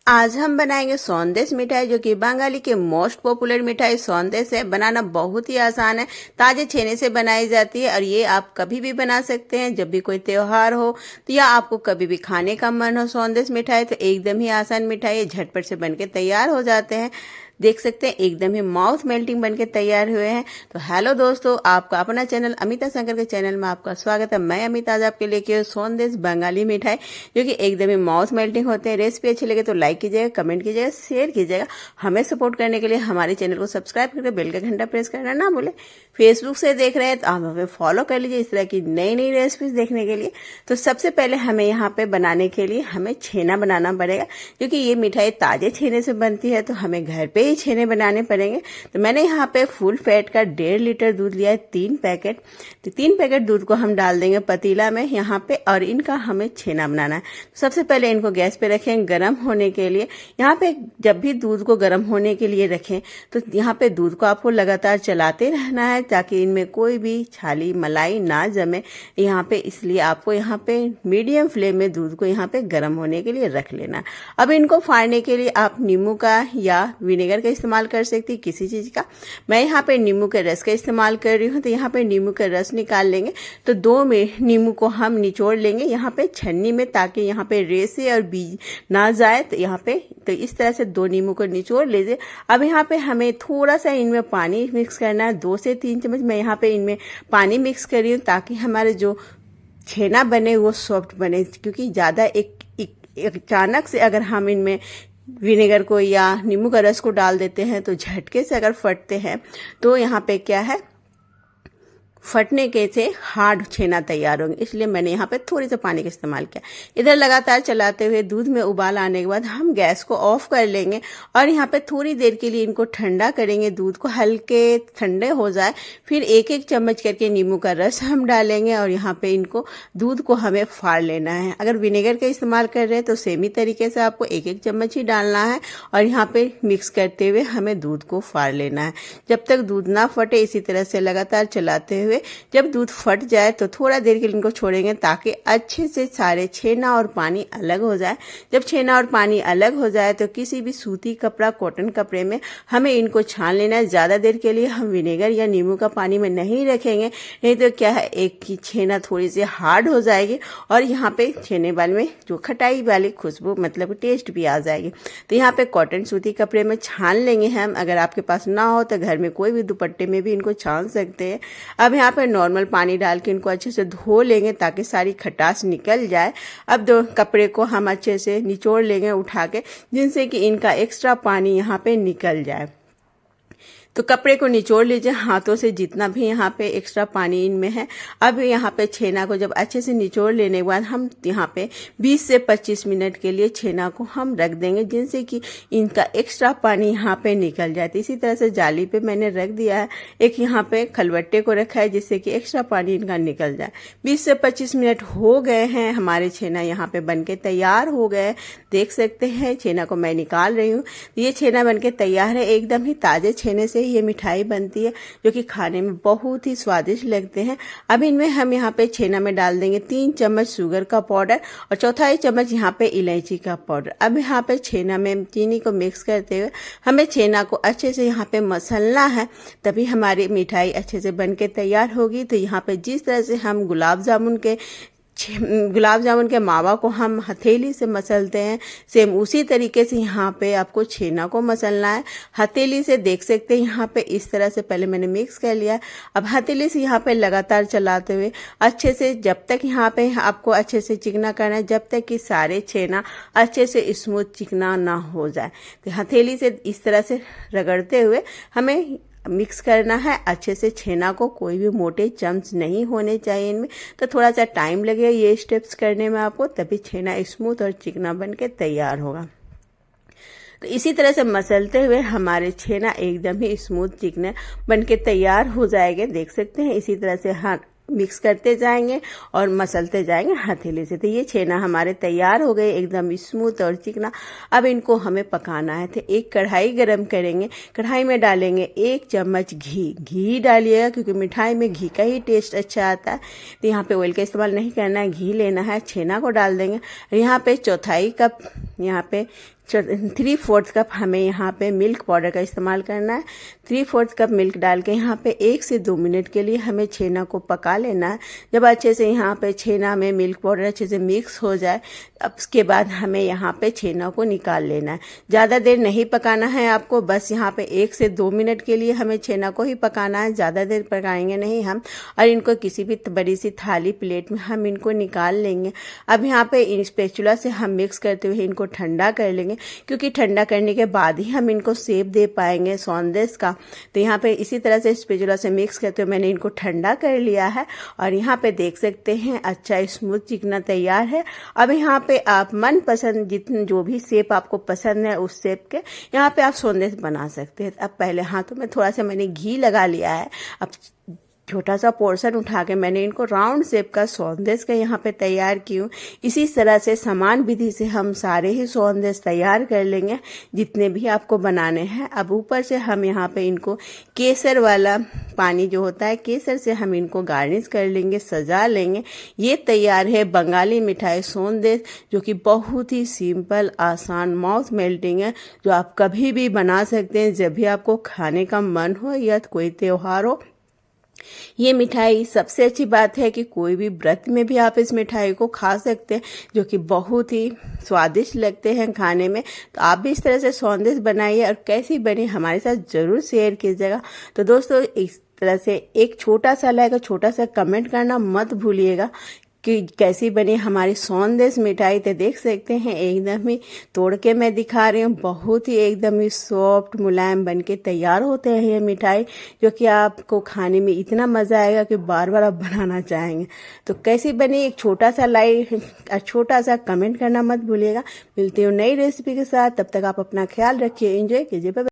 आज हम बनाएंगे सौंदेश मिठाई, जो कि बंगाली के मोस्ट पॉपुलर मिठाई सौंदेश है। बनाना बहुत ही आसान है, ताजे छेने से बनाई जाती है और ये आप कभी भी बना सकते हैं, जब भी कोई त्योहार हो तो या आपको कभी भी खाने का मन हो सौंदेश मिठाई, तो एकदम ही आसान मिठाई है, झटपट से बनके तैयार हो जाते हैं। देख सकते हैं एकदम ही माउथ मेल्टिंग बनके तैयार हुए हैं। तो हेलो दोस्तों, आपका अपना चैनल अमिता शंकर के चैनल में आपका स्वागत है। मैं अमिता आज आपके लेके सौंदेश बंगाली मिठाई, जो कि एकदम ही माउथ मेल्टिंग होते हैं। रेसिपी अच्छी लगे तो लाइक कीजिएगा, कमेंट कीजिएगा, शेयर कीजिएगा। हमें सपोर्ट करने के लिए हमारे चैनल को सब्सक्राइब करके बेल का घंटा प्रेस करना ना भूले। फेसबुक से देख रहे हैं तो आप हमें फॉलो कर लीजिए इस तरह की नई नई रेसिपीज देखने के लिए। तो सबसे पहले हमें यहाँ पे बनाने के लिए हमें छेना बनाना पड़ेगा, क्योंकि ये मिठाई ताजे छेने से बनती है, तो हमें घर पे ही छेने बनाने पड़ेंगे। तो मैंने यहाँ पे फुल फैट का 1.5 लीटर दूध लिया है, 3 पैकेट। तो 3 पैकेट दूध को हम डाल देंगे पतीला में यहाँ पे, और इनका हमें छेना बनाना है। तो सबसे पहले इनको गैस पे रखें गर्म होने के लिए। यहाँ पे जब भी दूध को गर्म होने के लिए रखें तो यहाँ पे दूध को आपको लगातार चलाते रहना है, ताकि इनमें कोई भी छाली मलाई ना जमे यहाँ पे। इसलिए आपको यहाँ पे मीडियम फ्लेम में दूध को यहाँ पे गर्म होने के लिए रख लेना है। अब इनको फाड़ने के लिए आप नींबू का या विनेगर का इस्तेमाल कर सकती है, किसी चीज का। मैं यहाँ पे नींबू के रस का इस्तेमाल कर रही हूँ। तो यहाँ पे नींबू का रस निकाल लेंगे। तो 2 में नींबू को हम निचोड़ लेंगे यहाँ पे छन्नी में, ताकि यहाँ पे रेसे और बीज ना जाए। तो यहाँ पे तो इस तरह से 2 नींबू को निचोड़ लीजिए। अब यहाँ पे हमें थोड़ा सा इनमें पानी मिक्स करना है, 2 से 3 चम्मच मैं यहाँ पे इनमें पानी मिक्स कर रही हूँ, ताकि हमारे जो छेना बने वो सॉफ्ट बने। क्योंकि ज्यादा एक अचानक से अगर हम इनमें विनेगर को या नींबू का रस को डाल देते हैं तो झटके से अगर फटते हैं तो यहाँ पे क्या है, फटने के से हार्ड छेना तैयार होंगे। इसलिए मैंने यहाँ पे थोड़ी सा पानी का इस्तेमाल किया। इधर लगातार चलाते हुए दूध में उबाल आने के बाद हम गैस को ऑफ कर लेंगे और यहाँ पे थोड़ी देर के लिए इनको ठंडा करेंगे। दूध को हल्के ठंडे हो जाए, फिर 1-1 चम्मच करके नींबू का रस हम डालेंगे और यहाँ पे इनको दूध को हमें फाड़ लेना है। अगर विनेगर का इस्तेमाल कर रहे हैं तो सेम ही तरीके से आपको 1-1 चम्मच ही डालना है और यहाँ पे मिक्स करते हुए हमें दूध को फाड़ लेना है। जब तक दूध ना फटे इसी तरह से लगातार चलाते हुए, जब दूध फट जाए तो थोड़ा देर के लिए इनको छोड़ेंगे, ताकि अच्छे से सारे छेना और पानी अलग हो जाए। जब छेना और पानी अलग हो जाए तो किसी भी सूती कपड़ा, कॉटन कपड़े में हमें इनको छान लेना है। ज्यादा देर के लिए हम विनेगर या नींबू का पानी में नहीं रखेंगे, नहीं तो क्या है, एक की छेना थोड़ी सी हार्ड हो जाएगी और यहाँ पे छेने वाले में जो खटाई वाली खुशबू मतलब टेस्ट भी आ जाएगी। तो यहाँ पे कॉटन सूती कपड़े में छान लेंगे हम। अगर आपके पास ना हो तो घर में कोई भी दुपट्टे में भी इनको छान सकते हैं। अब यहाँ पे नॉर्मल पानी डाल के इनको अच्छे से धो लेंगे, ताकि सारी खटास निकल जाए। अब 2 कपड़े को हम अच्छे से निचोड़ लेंगे उठा के, जिनसे कि इनका एक्स्ट्रा पानी यहाँ पे निकल जाए। तो कपड़े को निचोड़ लीजिए हाथों से, जितना भी यहाँ पे एक्स्ट्रा पानी इनमें है। अब यहाँ पे छेना को जब अच्छे से निचोड़ लेने के बाद हम यहाँ पे 20 से 25 मिनट के लिए छेना को हम रख देंगे, जिनसे कि इनका एक्स्ट्रा पानी यहाँ पे निकल जाए। इसी तरह से जाली पे मैंने रख दिया है, एक यहाँ पे खलबट्टे को रखा है, जिससे कि एक्स्ट्रा पानी इनका निकल जाए। 20 से 25 मिनट हो गए हैं, हमारे छेना यहाँ पे बनके तैयार हो गए। देख सकते हैं छेना को मैं निकाल रही हूँ। ये छेना बनके तैयार है, एकदम ही ताजे छेने से ये मिठाई बनती है, जो कि खाने में बहुत ही स्वादिष्ट लगते हैं। अब इनमें हम यहाँ पे छेना में डाल देंगे 3 चम्मच शुगर का पाउडर और 1/4 चम्मच यहाँ पे इलायची का पाउडर। अब यहाँ पे छेना में चीनी को मिक्स करते हुए हमें छेना को अच्छे से यहाँ पे मसलना है, तभी हमारी मिठाई अच्छे से बनके तैयार होगी। तो यहाँ पे जिस तरह से हम गुलाब जामुन के मावा को हम हथेली से मसलते हैं, सेम उसी तरीके से यहाँ पे आपको छेना को मसलना है हथेली से। देख सकते हैं यहाँ पे इस तरह से पहले मैंने मिक्स कर लिया। अब हथेली से यहाँ पे लगातार चलाते हुए अच्छे से, जब तक यहाँ पे आपको अच्छे से चिकना करना है, जब तक कि सारे छेना अच्छे से स्मूथ चिकना ना हो जाए। तो हथेली से इस तरह से रगड़ते हुए हमें मिक्स करना है अच्छे से छेना को। कोई भी मोटे चम्स नहीं होने चाहिए इनमें, तो थोड़ा सा टाइम लगेगा ये स्टेप्स करने में आपको, तभी छेना स्मूथ और चिकना बनके तैयार होगा। तो इसी तरह से मसलते हुए हमारे छेना एकदम ही स्मूथ चिकना बनके तैयार हो जाएंगे। देख सकते हैं इसी तरह से मिक्स करते जाएंगे और मसलते जाएंगे हथेली से। तो ये छेना हमारे तैयार हो गए एकदम स्मूथ और चिकना। अब इनको हमें पकाना है। तो एक कढ़ाई गरम करेंगे, कढ़ाई में डालेंगे 1 चम्मच घी डालिएगा, क्योंकि मिठाई में घी का ही टेस्ट अच्छा आता है। तो यहाँ पे ऑयल का इस्तेमाल नहीं करना है, घी लेना है। छेना को डाल देंगे। यहाँ पे 1/4 कप यहाँ पे 3/4 कप हमें यहाँ पे मिल्क पाउडर का इस्तेमाल करना है। 3/4 कप मिल्क डाल के यहाँ पे 1 से 2 मिनट के लिए हमें छेना को पका लेना है। जब अच्छे से यहाँ पे छेना में मिल्क पाउडर अच्छे से मिक्स हो जाए, अब उसके बाद हमें यहाँ पे छेना को निकाल लेना है। ज़्यादा देर नहीं पकाना है आपको, बस यहाँ पे 1 से 2 मिनट के लिए हमें छेना को ही पकाना है, ज़्यादा देर पकाएंगे नहीं हम। और इनको किसी भी बड़ी सी थाली प्लेट में हम इनको निकाल लेंगे। अब यहाँ पे स्पैचुला से हम मिक्स करते हुए इनको ठंडा कर लेंगे, क्योंकि ठंडा करने के बाद ही हम इनको शेप दे पाएंगे सौंदेश का। तो यहाँ पे इसी तरह से स्पैचुला से मिक्स करते हुए मैंने इनको ठंडा कर लिया है और यहाँ पे देख सकते हैं अच्छा स्मूथ चिकना तैयार है। अब यहाँ पे आप मनपसंद जितने जो भी शेप आपको पसंद है उस शेप के यहाँ पे आप सौंदेश बना सकते हैं। अब पहले हाथों में थोड़ा सा मैंने घी लगा लिया है। अब छोटा सा पोर्शन उठा के मैंने इनको राउंड शेप का सौंदेश का यहाँ पे तैयार की हूँ। इसी तरह से समान विधि से हम सारे ही सौंदेश तैयार कर लेंगे जितने भी आपको बनाने हैं। अब ऊपर से हम यहाँ पे इनको केसर वाला पानी जो होता है, केसर से हम इनको गार्निश कर लेंगे, सजा लेंगे। ये तैयार है बंगाली मिठाई सौंदेश, जो कि बहुत ही सिंपल, आसान, माउथ मेल्टिंग है, जो आप कभी भी बना सकते हैं जब भी आपको खाने का मन हो या कोई त्योहार हो। ये मिठाई सबसे अच्छी बात है कि कोई भी व्रत में भी आप इस मिठाई को खा सकते हैं, जो कि बहुत ही स्वादिष्ट लगते हैं खाने में। तो आप भी इस तरह से सौंदेश बनाइए और कैसी बनी हमारे साथ ज़रूर शेयर कीजिएगा। तो दोस्तों, इस तरह से एक छोटा सा लाइक, छोटा सा कमेंट करना मत भूलिएगा कि कैसी बनी हमारी सौंदेश मिठाई। तो देख सकते हैं एकदम ही तोड़ के मैं दिखा रही हूँ, बहुत ही एकदम ही सॉफ्ट मुलायम बन के तैयार होते हैं ये मिठाई, जो कि आपको खाने में इतना मज़ा आएगा कि बार बार आप बनाना चाहेंगे। तो कैसी बनी एक छोटा सा लाइक और छोटा सा कमेंट करना मत भूलिएगा। मिलती हूँ नई रेसिपी के साथ, तब तक आप अपना ख्याल रखिए, एंजॉय कीजिए।